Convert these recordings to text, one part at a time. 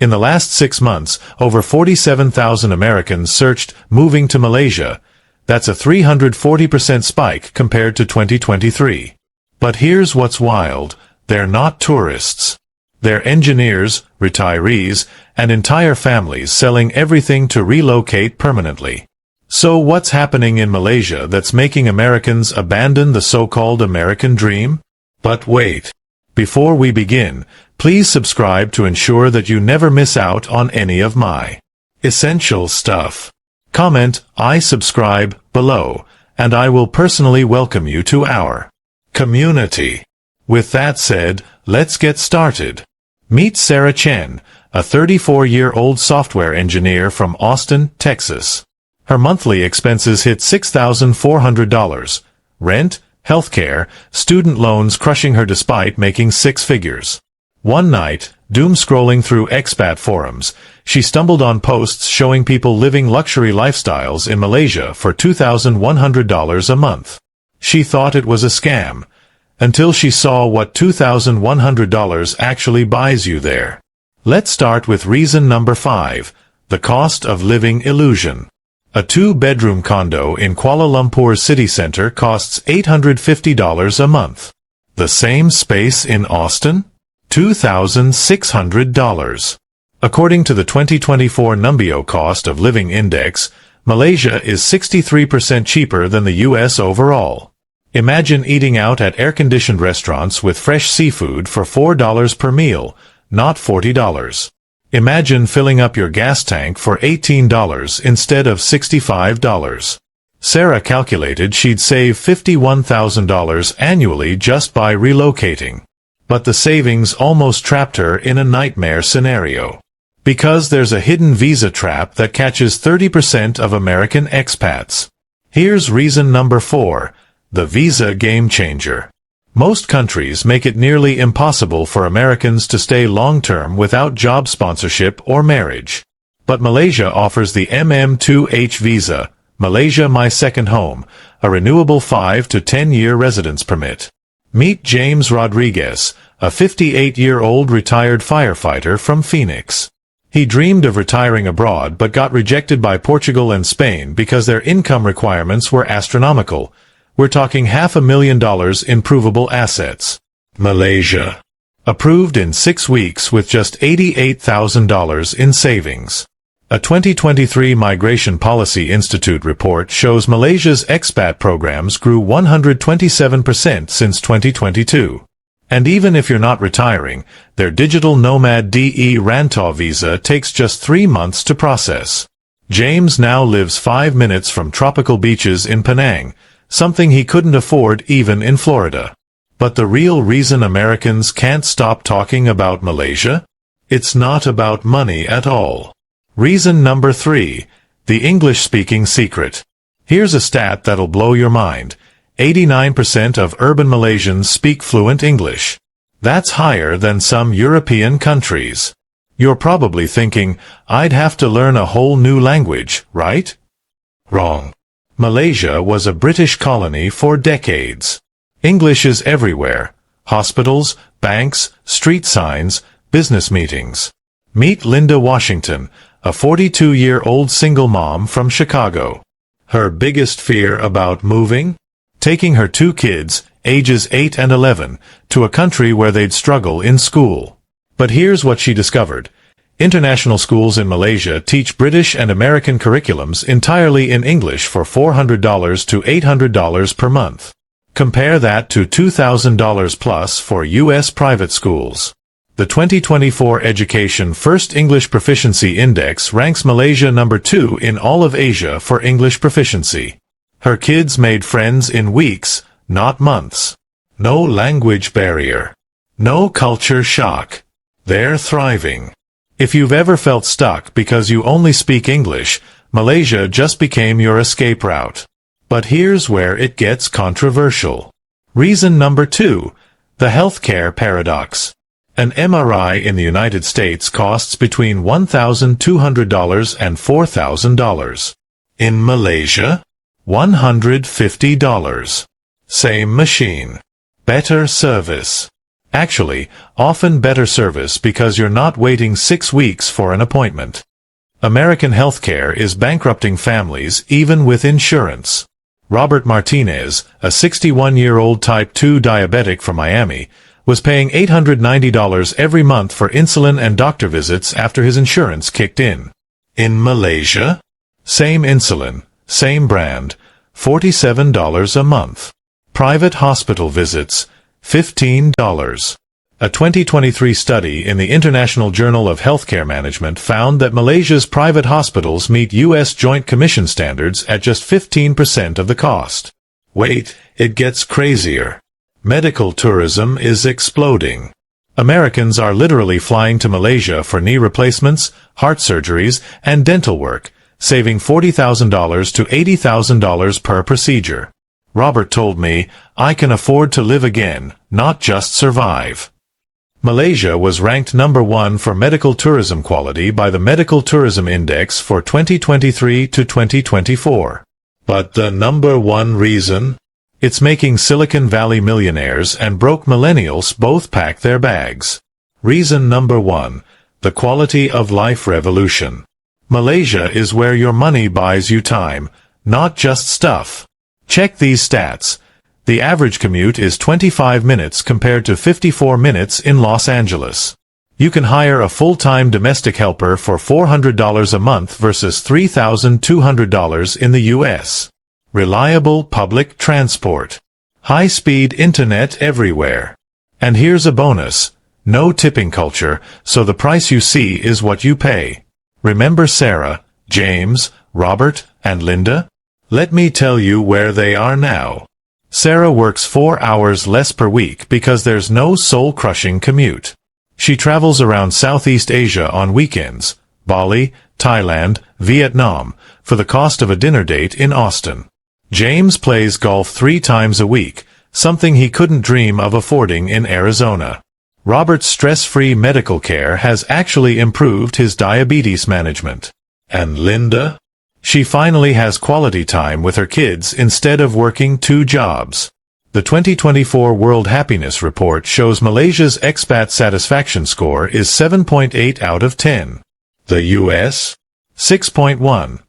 In the last 6 months, over 47,000 Americans searched moving to Malaysia. That's a 340% spike compared to 2023. But here's what's wild. They're not tourists. They're engineers, retirees, and entire families selling everything to relocate permanently. So what's happening in Malaysia that's making Americans abandon the so-called American dream? But wait. Before we begin, please subscribe to ensure that you never miss out on any of my essential stuff. Comment, "I subscribe," below, and I will personally welcome you to our community. With that said, let's get started. Meet Sarah Chen, a 34-year-old software engineer from Austin, Texas. Her monthly expenses hit $6,400. Rent, healthcare, student loans crushing her despite making 6 figures. One night, doom-scrolling through expat forums, she stumbled on posts showing people living luxury lifestyles in Malaysia for $2,100 a month. She thought it was a scam, until she saw what $2,100 actually buys you there. Let's start with reason number 5, the cost of living illusion. A 2-bedroom condo in Kuala Lumpur city center costs $850 a month. The same space in Austin? $2,600. According to the 2024 Numbeo Cost of Living Index, Malaysia is 63% cheaper than the US overall. Imagine eating out at air-conditioned restaurants with fresh seafood for $4 per meal, not $40. Imagine filling up your gas tank for $18 instead of $65. Sarah calculated she'd save $51,000 annually just by relocating. But the savings almost trapped her in a nightmare scenario. Because there's a hidden visa trap that catches 30% of American expats. Here's reason number 4, the visa game changer. Most countries make it nearly impossible for Americans to stay long-term without job sponsorship or marriage. But Malaysia offers the MM2H visa, Malaysia My Second Home, a renewable 5 to 10-year residence permit. Meet James Rodriguez, a 58-year-old retired firefighter from Phoenix. He dreamed of retiring abroad but got rejected by Portugal and Spain because their income requirements were astronomical. We're talking $500,000 in provable assets. Malaysia. Approved in 6 weeks with just $88,000 in savings. A 2023 Migration Policy Institute report shows Malaysia's expat programs grew 127% since 2022. And even if you're not retiring, their Digital Nomad DE Rantau visa takes just 3 months to process. James now lives 5 minutes from tropical beaches in Penang, something he couldn't afford even in Florida. But the real reason Americans can't stop talking about Malaysia? It's not about money at all. Reason number 3, the English-speaking secret. Here's a stat that'll blow your mind. 89% of urban Malaysians speak fluent English. That's higher than some European countries. You're probably thinking, I'd have to learn a whole new language, right? Wrong. Malaysia was a British colony for decades. English is everywhere. Hospitals, banks, street signs, business meetings. Meet Linda Washington, a 42-year-old single mom from Chicago. Her biggest fear about moving? Taking her 2 kids, ages 8 and 11, to a country where they'd struggle in school. But here's what she discovered. International schools in Malaysia teach British and American curriculums entirely in English for $400 to $800 per month. Compare that to $2,000 plus for U.S. private schools. The 2024 Education First English Proficiency Index ranks Malaysia number 2 in all of Asia for English proficiency. Her kids made friends in weeks, not months. No language barrier. No culture shock. They're thriving. If you've ever felt stuck because you only speak English, Malaysia just became your escape route. But here's where it gets controversial. Reason number 2, the healthcare paradox. An MRI in the United States costs between $1,200 and $4,000. In Malaysia, $150. Same machine. Better service. Actually, often better service because you're not waiting 6 weeks for an appointment. American healthcare is bankrupting families even with insurance. Robert Martinez, a 61-year-old type 2 diabetic from Miami, was paying $890 every month for insulin and doctor visits after his insurance kicked in. In Malaysia, same insulin, same brand, $47 a month. Private hospital visits, $15. A 2023 study in the International Journal of Healthcare Management found that Malaysia's private hospitals meet U.S. Joint Commission standards at just 15% of the cost. Wait, it gets crazier. Medical tourism is exploding. Americans are literally flying to Malaysia for knee replacements, heart surgeries, and dental work, saving $40,000 to $80,000 per procedure. Robert told me, "I can afford to live again, not just survive." Malaysia was ranked number 1 for medical tourism quality by the Medical Tourism Index for 2023 to 2024. But the number 1 reason? It's making Silicon Valley millionaires and broke millennials both pack their bags. Reason number 1, the quality of life revolution. Malaysia is where your money buys you time, not just stuff. Check these stats. The average commute is 25 minutes compared to 54 minutes in Los Angeles. You can hire a full-time domestic helper for $400 a month versus $3,200 in the U.S. Reliable public transport. High-speed internet everywhere. And here's a bonus. No tipping culture, so the price you see is what you pay. Remember Sarah, James, Robert, and Linda? Let me tell you where they are now. Sarah works 4 hours less per week because there's no soul-crushing commute. She travels around Southeast Asia on weekends, Bali, Thailand, Vietnam, for the cost of a dinner date in Austin. James plays golf 3 times a week, something he couldn't dream of affording in Arizona. Robert's stress-free medical care has actually improved his diabetes management. And Linda? She finally has quality time with her kids instead of working 2 jobs. The 2024 World Happiness Report shows Malaysia's expat satisfaction score is 7.8 out of 10. The U.S.? 6.1.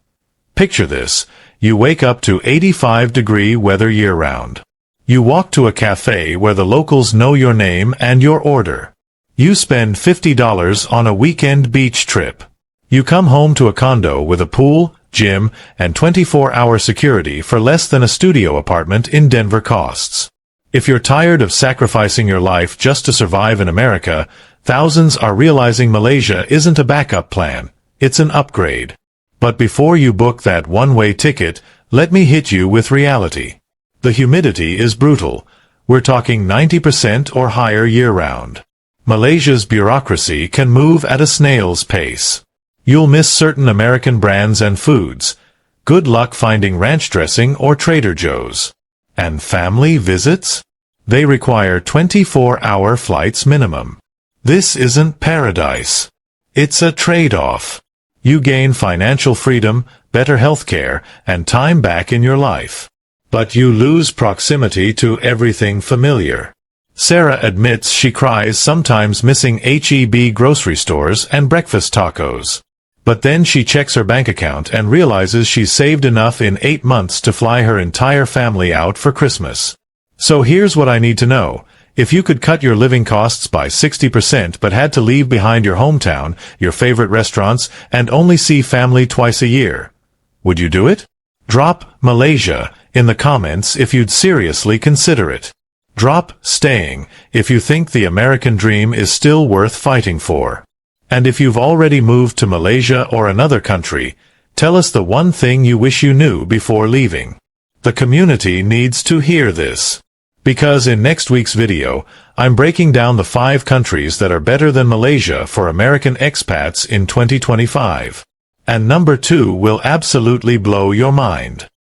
Picture this. You wake up to 85-degree weather year-round. You walk to a cafe where the locals know your name and your order. You spend $50 on a weekend beach trip. You come home to a condo with a pool, gym, and 24-hour security for less than a studio apartment in Denver costs. If you're tired of sacrificing your life just to survive in America, thousands are realizing Malaysia isn't a backup plan, it's an upgrade. But before you book that one-way ticket, let me hit you with reality. The humidity is brutal. We're talking 90% or higher year-round. Malaysia's bureaucracy can move at a snail's pace. You'll miss certain American brands and foods. Good luck finding ranch dressing or Trader Joe's. And family visits? They require 24-hour flights minimum. This isn't paradise. It's a trade-off. You gain financial freedom, better health care, and time back in your life. But you lose proximity to everything familiar. Sarah admits she cries sometimes missing H-E-B grocery stores and breakfast tacos. But then she checks her bank account and realizes she's saved enough in 8 months to fly her entire family out for Christmas. So here's what I need to know. If you could cut your living costs by 60% but had to leave behind your hometown, your favorite restaurants, and only see family twice a year, would you do it? Drop Malaysia in the comments if you'd seriously consider it. Drop staying if you think the American dream is still worth fighting for. And if you've already moved to Malaysia or another country, tell us the one thing you wish you knew before leaving. The community needs to hear this. Because in next week's video, I'm breaking down the 5 countries that are better than Malaysia for American expats in 2025. And number 2 will absolutely blow your mind.